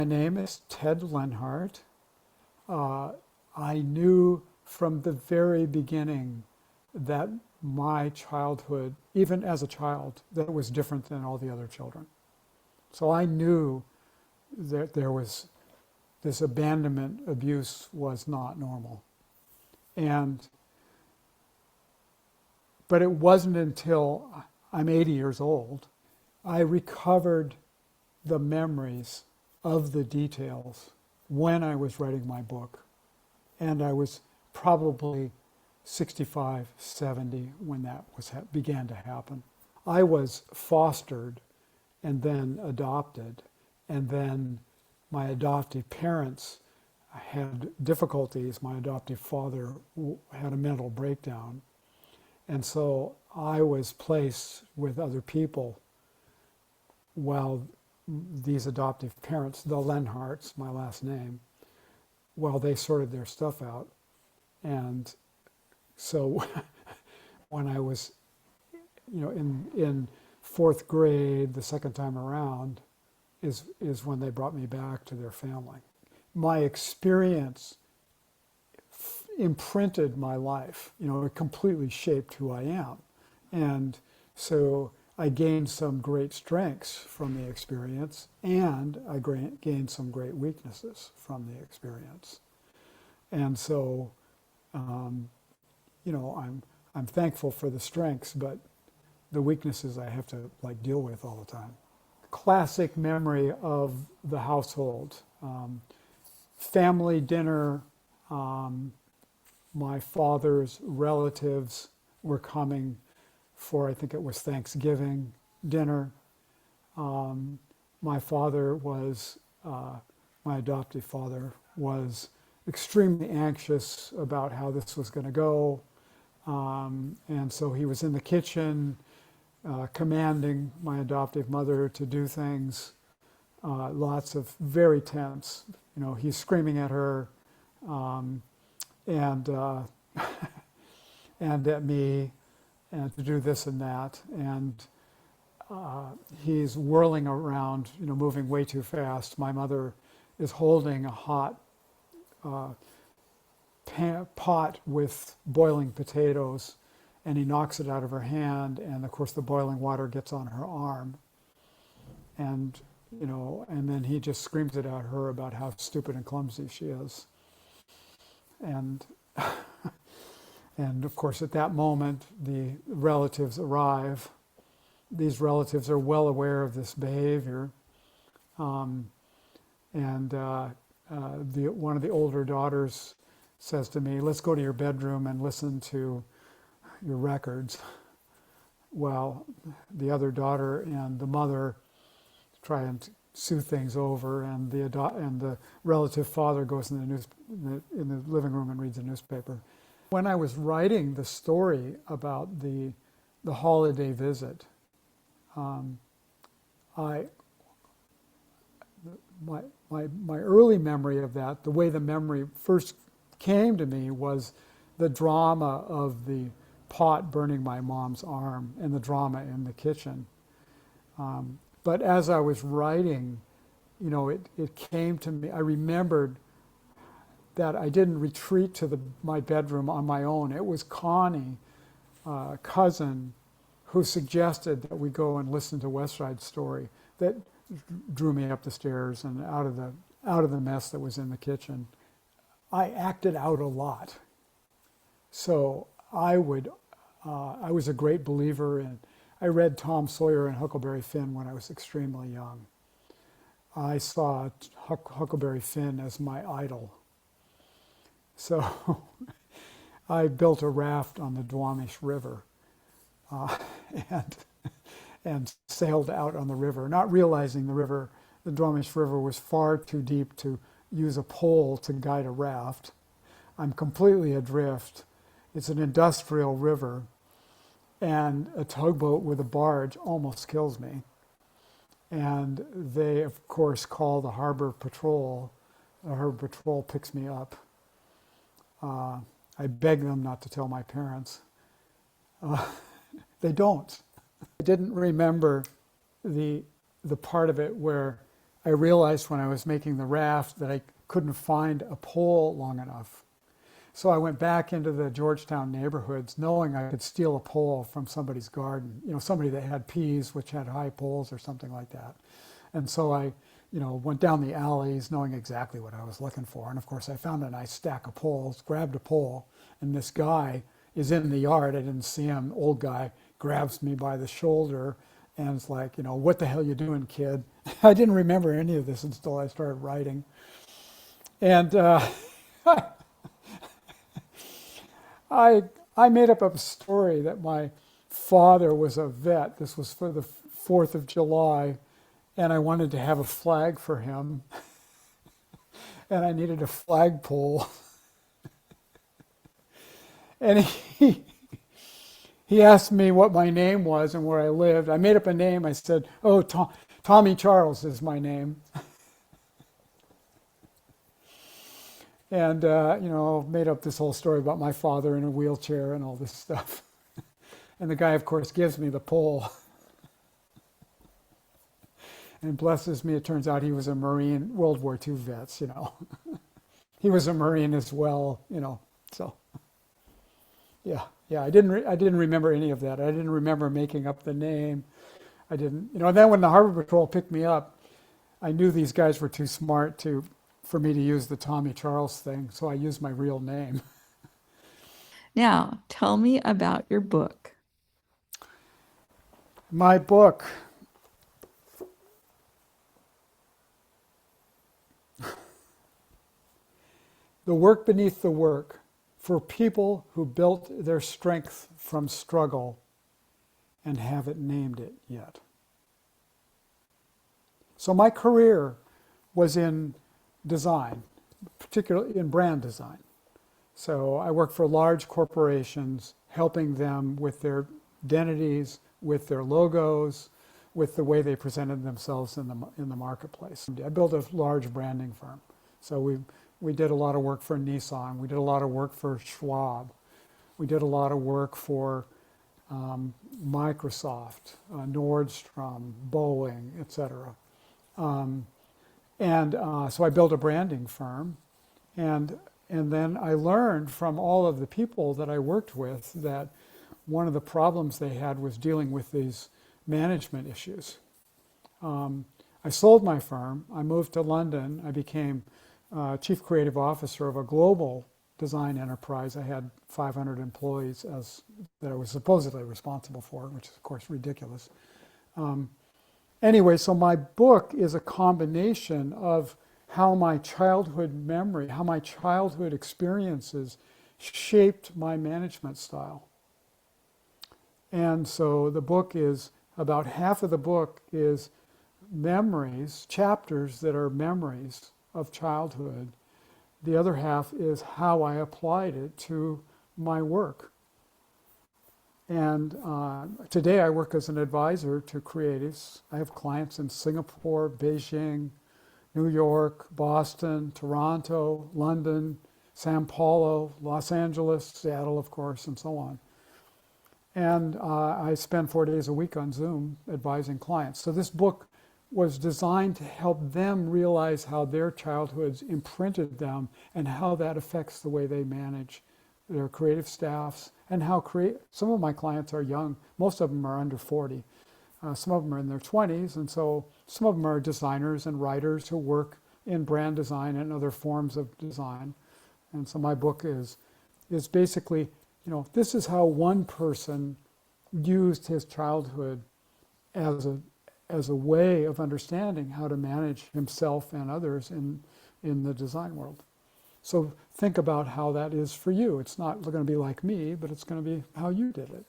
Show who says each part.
Speaker 1: My name is Ted Leonhardt. I knew from the very beginning that my childhood, even as a child, that it was different than all the other children. So I knew that there was this abandonment abuse was not normal. And but it wasn't until I'm 80 years old, I recovered the memories of the details when I was writing my book. And I was probably 65, 70 when that began to happen. I was fostered and then adopted, and then my adoptive parents had difficulties. My adoptive father had a mental breakdown, and so I was placed with other people while these adoptive parents, the Leonhardts, my last name, while they sorted their stuff out. And so when I was, in fourth grade, the second time around, is when they brought me back to their family. My experience imprinted my life. It completely shaped who I am. And so I gained some great strengths from the experience, and I gained some great weaknesses from the experience. And so, I'm thankful for the strengths, but the weaknesses I have to deal with all the time. Classic memory of the household. Family dinner. My father's relatives were coming for, I think it was Thanksgiving dinner. My father was, my adoptive father was extremely anxious about how this was going to go. And so he was in the kitchen commanding my adoptive mother to do things. Lots of very tense. He's screaming at her and and at me, and to do this and that. And he's whirling around, moving way too fast. My mother is holding a hot pot with boiling potatoes, and he knocks it out of her hand, and of course the boiling water gets on her arm. And and then he just screams it at her about how stupid and clumsy she is. And and of course at that moment the relatives arrive. These relatives are well aware of this behavior. And one of the older daughters says to me, "Let's go to your bedroom and listen to your records." Well, the other daughter and the mother try and soothe things over, and the relative father goes in the living room and reads a newspaper. When I was writing the story about the holiday visit, my early memory of that, the way the memory first came to me, was the drama of the pot burning my mom's arm and the drama in the kitchen. But as I was writing, it came to me. I remembered that I didn't retreat to my bedroom on my own. It was Connie, cousin, who suggested that we go and listen to West Side Story, that drew me up the stairs and out of the mess that was in the kitchen. I acted out a lot. So I was a great believer in, I read Tom Sawyer and Huckleberry Finn when I was extremely young. I saw Huckleberry Finn as my idol. So I built a raft on the Duwamish River and sailed out on the river, not realizing the Duwamish River was far too deep to use a pole to guide a raft. I'm completely adrift. It's an industrial river, and a tugboat with a barge almost kills me. And they, of course, call the harbor patrol. The harbor patrol picks me up. I beg them not to tell my parents. They don't. I didn't remember the part of it where I realized when I was making the raft that I couldn't find a pole long enough. So I went back into the Georgetown neighborhoods knowing I could steal a pole from somebody's garden, somebody that had peas which had high poles or something like that. And so I, went down the alleys knowing exactly what I was looking for. And of course I found a nice stack of poles, grabbed a pole, and this guy is in the yard. I didn't see him, old guy, grabs me by the shoulder and it's like, what the hell you doing, kid? I didn't remember any of this until I started writing. And I made up a story that my father was a vet. This was for the 4th of July, and I wanted to have a flag for him, and I needed a flagpole. And he asked me what my name was and where I lived. I made up a name. I said, "Oh, Tommy Charles is my name." And, made up this whole story about my father in a wheelchair and all this stuff. And the guy, of course, gives me the pole. And blesses me, it turns out he was a Marine, World War II vets, He was a Marine as well, so. Yeah, I didn't remember any of that. I didn't remember making up the name. I didn't, and then when the Harbor Patrol picked me up, I knew these guys were too smart for me to use the Tommy Charles thing, so I used my real name.
Speaker 2: Now, tell me about your book.
Speaker 1: My book, The Work Beneath the Work, for people who built their strength from struggle and haven't named it yet. So my career was in design, particularly in brand design. So I worked for large corporations, helping them with their identities, with their logos, with the way they presented themselves in the marketplace. I built a large branding firm. So we did a lot of work for Nissan. We did a lot of work for Schwab. We did a lot of work for Microsoft, Nordstrom, Boeing, etc. So I built a branding firm, and then I learned from all of the people that I worked with that one of the problems they had was dealing with these management issues. I sold my firm. I moved to London. I became chief creative officer of a global design enterprise. I had 500 employees that I was supposedly responsible for, which is of course ridiculous. Anyway, so my book is a combination of how my childhood memory, how my childhood experiences shaped my management style. And so the book is, about half of the book is memories, chapters that are memories of childhood. The other half is how I applied it to my work. And today I work as an advisor to creatives. I have clients in Singapore, Beijing, New York, Boston, Toronto, London, Sao Paulo, Los Angeles, Seattle, of course, and so on. And I spend 4 days a week on Zoom advising clients. So this book was designed to help them realize how their childhoods imprinted them and how that affects the way they manage their creative staffs and how some of my clients are young. Most of them are under 40. Some of them are in their 20s, and so some of them are designers and writers who work in brand design and other forms of design. And so my book is basically, this is how one person used his childhood as a way of understanding how to manage himself and others in the design world. So think about how that is for you. It's not going to be like me, but it's going to be how you did it.